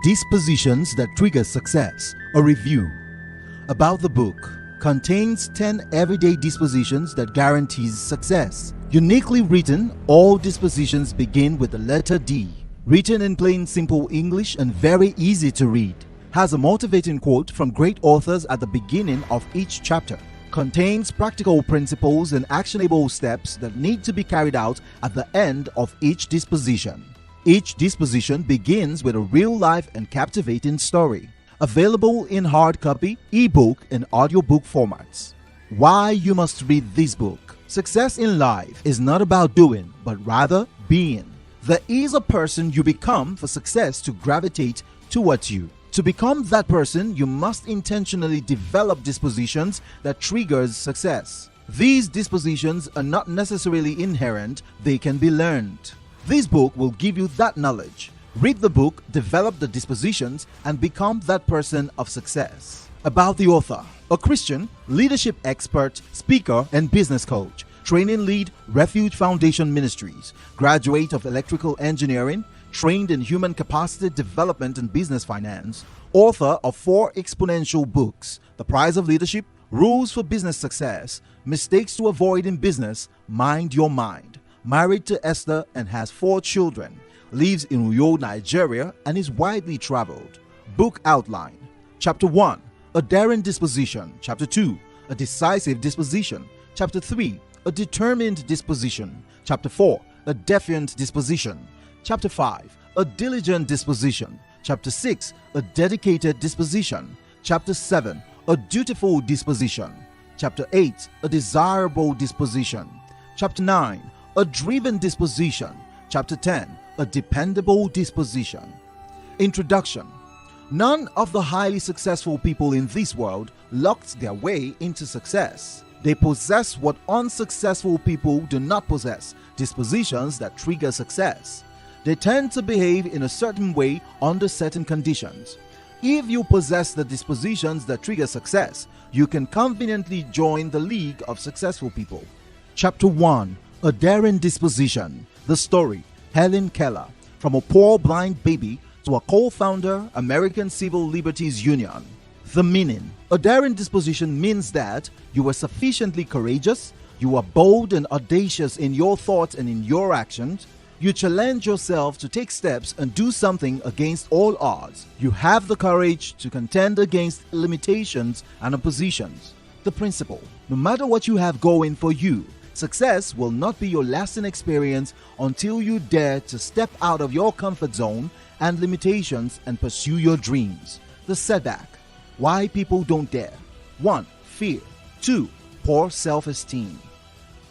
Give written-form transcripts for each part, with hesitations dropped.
Dispositions that trigger success. A review about the book contains 10 everyday dispositions that guarantees success. Uniquely written, all dispositions begin with the letter D. Written in plain simple English and very easy to read. Has a motivating quote from great authors at the beginning of each chapter. Contains practical principles and actionable steps that need to be carried out at the end of each disposition. Each disposition begins with a real-life and captivating story. Available in hard copy, ebook, and audiobook formats. Why you must read this book. Success in life is not about doing, but rather being. There is a person you become for success to gravitate towards you. To become that person, you must intentionally develop dispositions that triggers success. These dispositions are not necessarily inherent, they can be learned. This book will give you that knowledge. Read the book, develop the dispositions, and become that person of success. About the author: a Christian, leadership expert, speaker, and business coach. Training lead, Refuge Foundation Ministries. Graduate of electrical engineering. Trained in human capacity development and business finance. Author of 4 exponential books: The Price of Leadership, Rules for Business Success, Mistakes to Avoid in Business, Mind Your Mind. Married to Esther and has 4 children. Lives in Uyouko, Nigeria, and is widely traveled. Book outline: Chapter 1, a daring disposition. Chapter 2, a decisive disposition. Chapter 3, a determined disposition. Chapter 4, a defiant disposition. Chapter 5, a diligent disposition. Chapter 6, a dedicated disposition. Chapter 7, a dutiful disposition. Chapter 8, a desirable disposition. Chapter 9, a driven disposition. Chapter 10, a dependable disposition. Introduction. None of the highly successful people in this world locked their way into success. They possess what unsuccessful people do not possess: dispositions that trigger success. They tend to behave in a certain way under certain conditions. If you possess the dispositions that trigger success, you can conveniently join the league of successful people. Chapter 1, a daring disposition. The story: Helen Keller, from a poor blind baby to a co-founder, American Civil Liberties Union. The meaning: a daring disposition means that you are sufficiently courageous, you are bold and audacious in your thoughts and in your actions. You challenge yourself to take steps and do something against all odds. You have the courage to contend against limitations and oppositions. The principle: no matter what you have going for you, success will not be your lasting experience until you dare to step out of your comfort zone and limitations and pursue your dreams. The setback: why people don't dare. 1. Fear. 2. Poor self-esteem.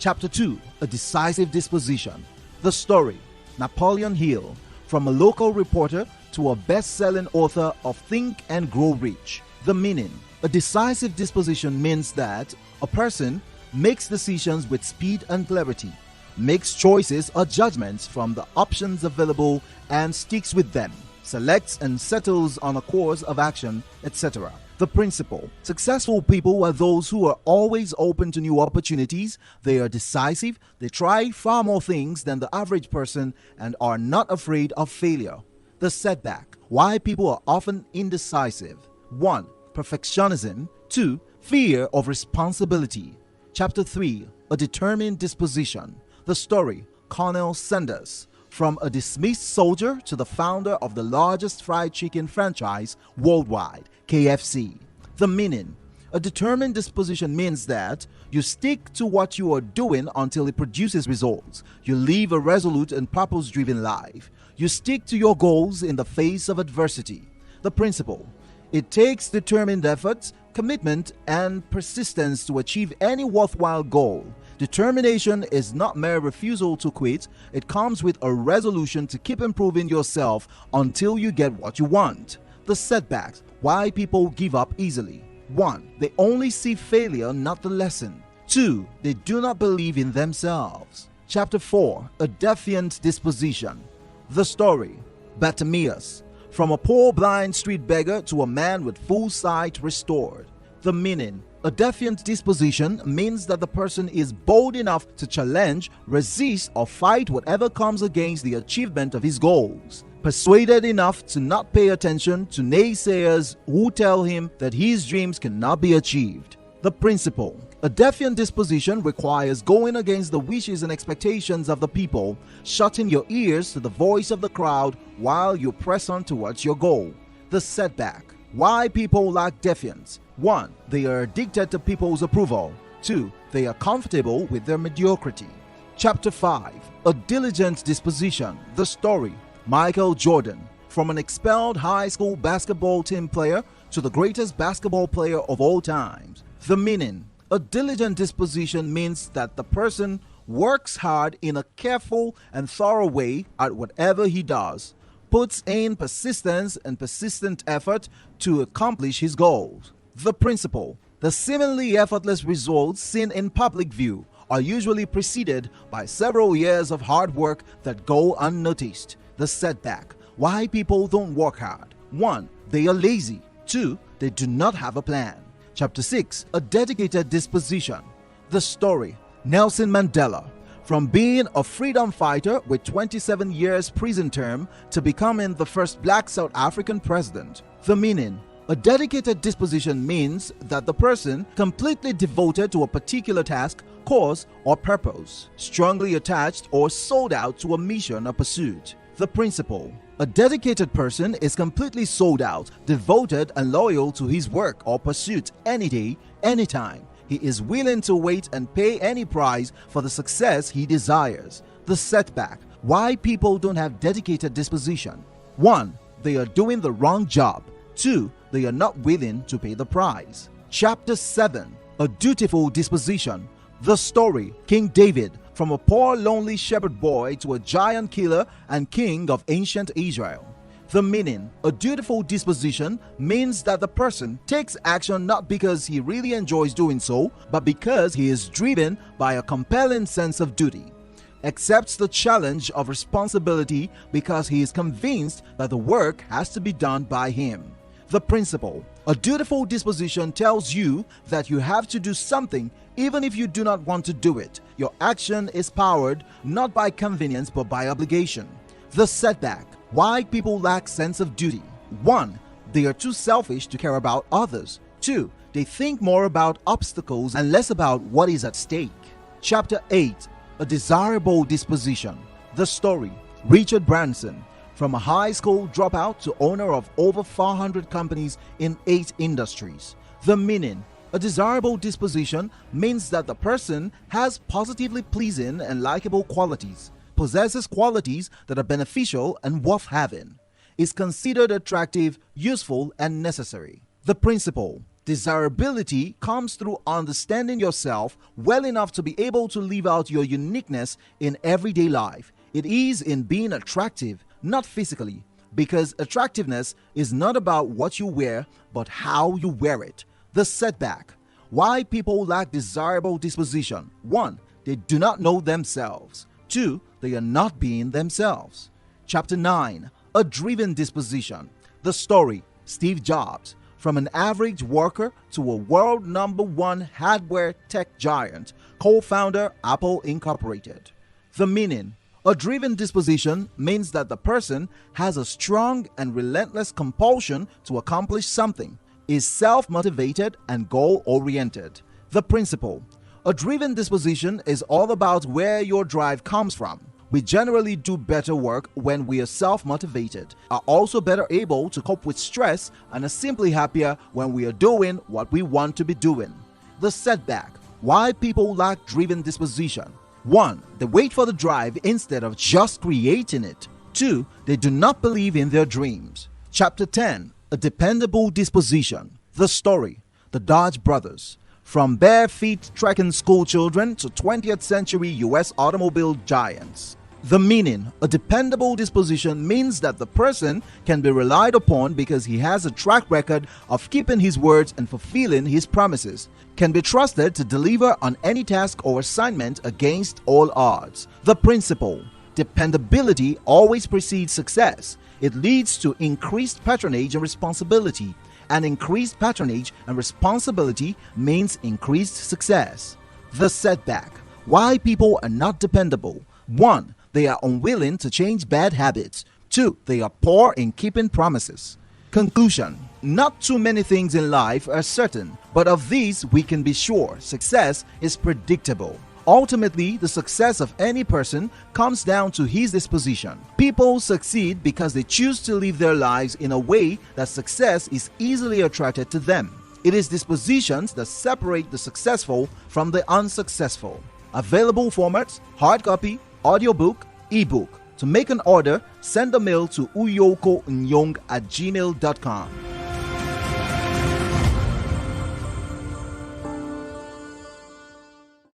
Chapter 2, a decisive disposition. The story: Napoleon Hill, from a local reporter to a best-selling author of Think and Grow Rich. The meaning: a decisive disposition means that a person makes decisions with speed and clarity, makes choices or judgments from the options available and sticks with them, selects and settles on a course of action, etc. The principle: successful people are those who are always open to new opportunities. They are decisive, they try far more things than the average person, and are not afraid of failure. The setback: why people are often indecisive. 1. Perfectionism. 2. Fear of responsibility. Chapter 3, a determined disposition. The story: Colonel Sanders, from a dismissed soldier to the founder of the largest fried chicken franchise worldwide, KFC. The meaning: a determined disposition means that you stick to what you are doing until it produces results. You live a resolute and purpose-driven life. You stick to your goals in the face of adversity. The principle: it takes determined effort, commitment, and persistence to achieve any worthwhile goal. Determination is not mere refusal to quit. It comes with a resolution to keep improving yourself until you get what you want. The setbacks: why people give up easily. 1. They only see failure, not the lesson. 2. They do not believe in themselves. Chapter 4, a defiant disposition. The story: Bartimaeus, from a poor blind street beggar to a man with full sight restored. The meaning: a defiant disposition means that the person is bold enough to challenge, resist, or fight whatever comes against the achievement of his goals. persuaded enough to not pay attention to naysayers who tell him that his dreams cannot be achieved. The principle. A defiant disposition requires going against the wishes and expectations of the people, shutting your ears to the voice of the crowd while you press on towards your goal. The setback. Why people lack defiance. 1. They are addicted to people's approval. 2. They are comfortable with their mediocrity. Chapter 5. A diligent disposition. The story. Michael Jordan. From an expelled high school basketball team player to the greatest basketball player of all times. The meaning. A diligent disposition means that the person works hard in a careful and thorough way at whatever he does, puts in persistence and persistent effort to accomplish his goals. The principle. The seemingly effortless results seen in public view are usually preceded by several years of hard work that go unnoticed. The setback. Why people don't work hard. 1. They are lazy. 2. They do not have a plan. Chapter 6. A dedicated disposition. The story. Nelson Mandela. From being a freedom fighter with 27 years prison term to becoming the first black South African president. The meaning. A dedicated disposition means that the person completely devoted to a particular task, cause, or purpose, strongly attached or sold out to a mission or pursuit. The principle. A dedicated person is completely sold out, devoted and loyal to his work or pursuit any day, anytime. He is willing to wait and pay any price for the success he desires. The setback. Why people don't have dedicated disposition. 1. They are doing the wrong job. 2. They are not willing to pay the price. Chapter 7. A dutiful disposition. The story. King David. From a poor lonely shepherd boy to a giant killer and king of ancient Israel. The meaning. A dutiful disposition means that the person takes action not because he really enjoys doing so, but because he is driven by a compelling sense of duty. Accepts the challenge of responsibility because he is convinced that the work has to be done by him. The principle. A dutiful disposition tells you that you have to do something even if you do not want to do it. Your action is powered not by convenience but by obligation. The setback. Why people lack sense of duty. 1. They are too selfish to care about others. 2. They think more about obstacles and less about what is at stake. Chapter 8. A desirable disposition. The story. Richard Branson. From a high school dropout to owner of over 400 companies in 8 industries. The meaning. A desirable disposition means that the person has positively pleasing and likable qualities, possesses qualities that are beneficial and worth having, is considered attractive, useful, and necessary. The principle. Desirability comes through understanding yourself well enough to be able to live out your uniqueness in everyday life. It is in being attractive, not physically, because attractiveness is not about what you wear, but how you wear it. The setback. Why people lack desirable disposition. 1. They do not know themselves. 2. They are not being themselves. Chapter 9. A driven disposition. The story. Steve Jobs. From an average worker to a world #1 hardware tech giant, co-founder Apple Incorporated. The meaning. A driven disposition means that the person has a strong and relentless compulsion to accomplish something, is self-motivated and goal-oriented. The principle. A driven disposition is all about where your drive comes from. We generally do better work when we are self-motivated, are also better able to cope with stress, and are simply happier when we are doing what we want to be doing. The setback. Why people lack driven disposition. 1. They wait for the drive instead of just creating it. 2. They do not believe in their dreams. Chapter 10. A dependable disposition. The story. The Dodge Brothers. From bare feet trekking school children to 20th century US automobile giants. The meaning. A dependable disposition means that the person can be relied upon because he has a track record of keeping his words and fulfilling his promises, can be trusted to deliver on any task or assignment against all odds. The principle. Dependability always precedes success. It leads to increased patronage and responsibility, and increased patronage and responsibility means increased success. The setback. Why people are not dependable. 1. They are unwilling to change bad habits. 2. They are poor in keeping promises. Conclusion: not too many things in life are certain, but of these we can be sure: success is predictable. Ultimately, the success of any person comes down to his disposition. People succeed because they choose to live their lives in a way that success is easily attracted to them. It is dispositions that separate the successful from the unsuccessful. Available formats: hard copy, audiobook, ebook. To make an order, send a mail to uyouko@gmail.com.